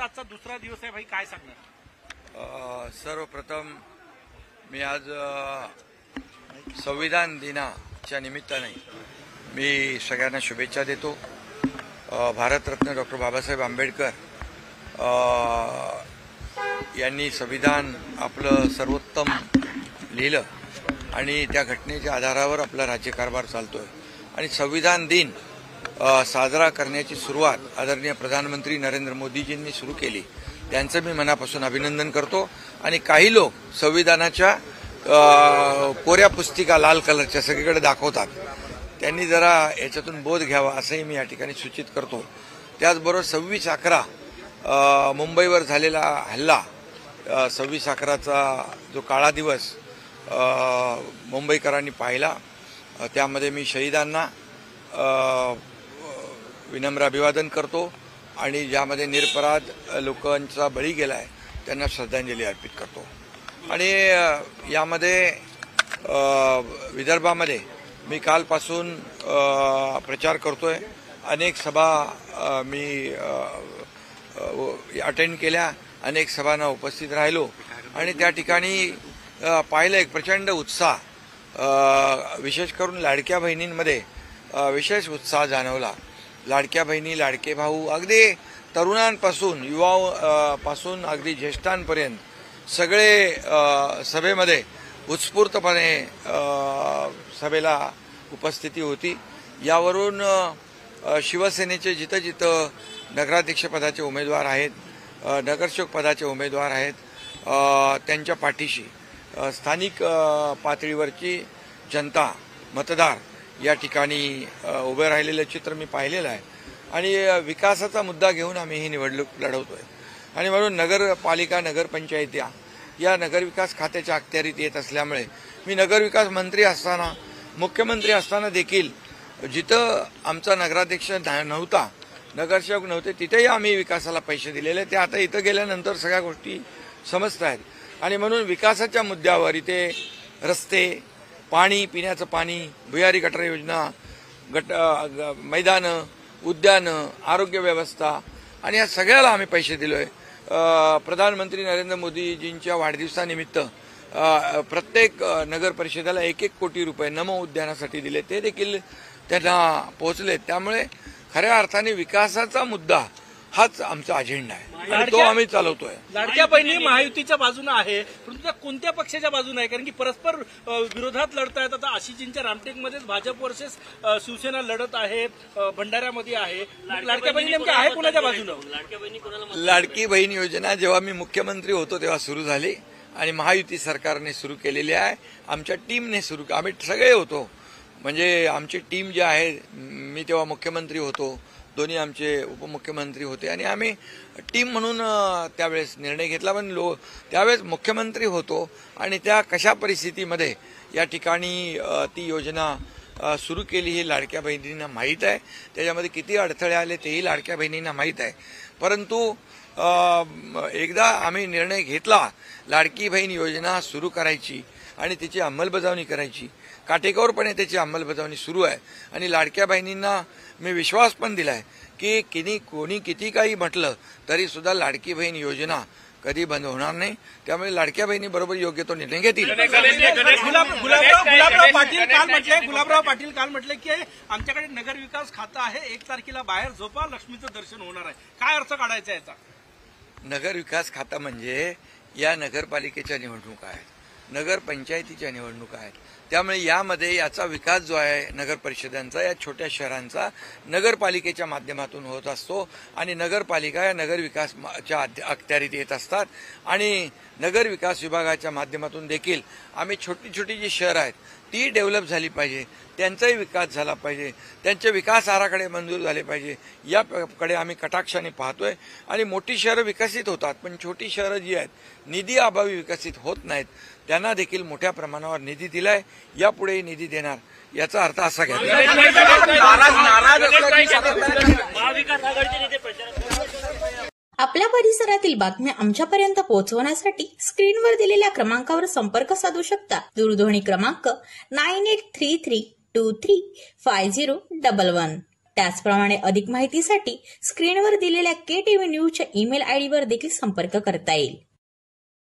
दिवसाचा आजचा दुसरा दिवस आहे भाई, काय सांगणार? सर्वप्रथम मी आज संविधान दिनाच्या निमित्ताने मी सगळ्यांना शुभेच्छा देतो. भारतरत्न डॉक्टर बाबासाहेब आंबेडकर यांनी संविधान आपलं सर्वोत्तम लिहिलं आणि त्या घटनेच्या आधारावर आपला राज्यकारभार चालतोय. आणि संविधान दिन साजरा करण्याची सुरुवात आदरणीय प्रधानमंत्री नरेंद्र मोदीजींनी सुरू केली. त्यांचं मी मनापासून अभिनंदन करतो. आणि काही लोक संविधानाच्या कोऱ्या पुस्तिका लाल कलरच्या सगळीकडे दाखवतात, त्यांनी जरा याच्यातून बोध घ्यावा असंही मी या ठिकाणी सूचित करतो. त्याचबरोबर 26/11 मुंबईवर झालेला हल्ला, 26/11चा जो काळा दिवस मुंबईकरांनी पाहिला, त्यामध्ये मी शहीदांना विनम्र अभिवादन करतो आणि ज्यामध्ये निरपराध लोकांचा बळी गेलाय त्यांना श्रद्धांजली अर्पित करतो. आणि यामध्ये विदर्भामध्ये मी कालपासून प्रचार करतोय. अनेक सभा मी अटेंड केल्या, अनेक सभांना उपस्थित राहिलो आणि त्या ठिकाणी पाहिलं एक प्रचंड उत्साह, विशेष करून लाडक्या बहिणींमध्ये विशेष उत्साह जाणवला. लाडक्या बहिणी, लाडके भाऊ, अगदी तरुणांपासून युवापासून अगदी ज्येष्ठांपर्यंत सगळे सभेमध्ये उत्स्फूर्तपणे सभेला उपस्थिती होती. यावरून शिवसेनेचे जिथं जिथं नगराध्यक्षपदाचे उमेदवार आहेत, नगरसेवक पदाचे उमेदवार आहेत, त्यांच्या पाठीशी स्थानिक पातळीवरची जनता, मतदार या ठिकाणी उभे राहिलेलं चित्र मी पाहिलेलं आहे. आणि विकासाचा मुद्दा घेऊन आम्ही ही निवडणूक लढवतोय. आणि म्हणून नगरपालिका, नगरपंचायत या नगरविकास खात्याच्या अखत्यारीत येत असल्यामुळे मी नगरविकास मंत्री असताना, मुख्यमंत्री असताना देखील जिथं आमचा नगराध्यक्ष नव्हता, नगरसेवक नव्हते, तिथेही आम्ही विकासाला पैसे दिलेले. ते आता इथं गेल्यानंतर सगळ्या गोष्टी समजत आहेत. आणि म्हणून विकासाच्या मुद्द्यावर इथे रस्ते, पाणी, पिण्याचं पाणी, भुयारी गटार योजना, मैदानं, उद्यानं, आरोग्य व्यवस्था आणि या सगळ्याला आम्ही पैसे दिलोय. प्रधानमंत्री नरेंद्र मोदीजींच्या वाढदिवसानिमित्त प्रत्येक नगर परिषदेला 1-1 कोटी रुपये नमो उद्यानासाठी दिले, ते देखील त्यांना पोहोचले. त्यामुळे खऱ्या अर्थाने विकासाचा मुद्दा हाच आमचा अजेंडा आहे आणि तो आम्ही चालवतोय. लाडक्या बहिणी महायुतीच्या बाजूने आहे, परंतु त्या कोणत्या पक्षाच्या बाजूने आहे? कारण की परस्पर विरोधात लढतायत. आता आशिषजींच्या रामटेकमध्येच भाजप वर्सेस शिवसेना लढत आहे, भंडाऱ्यामध्ये आहे. लाडक्या बहिणी नेमक्या आहे कोणाच्या बाजूने? लाडकी बहीण योजना जेव्हा मी मुख्यमंत्री होतो तेव्हा सुरू झाली आणि महायुती सरकारने सुरू केलेली आहे. आमच्या टीमने सुरू, आम्ही सगळे होतो, म्हणजे आमची टीम जी आहे, मी तेव्हा मुख्यमंत्री होतो, दोन्ही आमचे उपमुख्यमंत्री होते आणि आम्ही टीम म्हणून त्यावेळेस निर्णय घेतला. पण त्यावेळेस मुख्यमंत्री होतो आणि त्या कशा परिस्थितीमध्ये या ठिकाणी ती योजना सुरू केली हे लाडक्या बहिणींना माहीत आहे. त्याच्यामध्ये किती अडथळे आले तेही लाडक्या बहिणींना माहीत आहे. परंतु एकदा आम्ही निर्णय घेतला लाडकी बहीण योजना सुरू करायची आणि तिची अंमलबजावणी करायची, काटेकोरपणे त्याची अंमलबजावणी सुरू आहे. आणि लाडक्या बहिणींना मी विश्वास पण दिलाय की कोणी किती काही म्हटलं तरी सुद्धा लाडकी बहीण योजना कधी बंद होणार नाही. त्यामुळे लाडक्या बहिणी बरोबर योग्य तो निर्णय घेतील. गुलाबराव पाटील काल म्हटले की आमच्याकडे नगर विकास खातं आहे, 1 तारखेला बाहेर झोपा, लक्ष्मीचं दर्शन होणार आहे. काय अर्थ काढायचा याचा? नगर विकास खाता म्हणजे या नगरपालिकेच्या निवडणुका आहेत, नगरपंचायतीच्या निवडणुका आहेत. त्यामुळे यामध्ये याचा विकास जो आहे नगर परिषदांचा, या छोट्या शहरांचा नगरपालिकेच्या माध्यमातून होत असतो आणि नगरपालिका या नगर विकासच्या अखत्यारीत येत असतात. आणि नगर विकास विभागाच्या माध्यमातून देखील आम्ही छोटी छोटी जी शहरं आहेत ती डेव्हलप झाली पाहिजे, त्यांचाही विकास झाला पाहिजे, त्यांचे विकास आराखडे मंजूर झाले पाहिजे, याकडे आम्ही कटाक्षाने पाहतोय. आणि मोठी शहरं विकसित होतात, पण छोटी शहरं जी आहेत निधी अभावी विकसित होत नाहीत, त्यांना देखील मोठ्या प्रमाणावर निधी दिलाय, यापुढेही निधी देणार. याचा अर्थ असा घ्या. आपल्या परिसरातील बातम्या आमच्यापर्यंत पोहोचवण्यासाठी स्क्रीनवर दिलेल्या क्रमांकावर संपर्क साधू शकता. दूरध्वनी क्रमांक 9833235011. त्याचप्रमाणे अधिक माहितीसाठी स्क्रीनवर दिलेल्या KTV न्यूजच्या ईमेल आयडीवर देखील संपर्क करता येईल.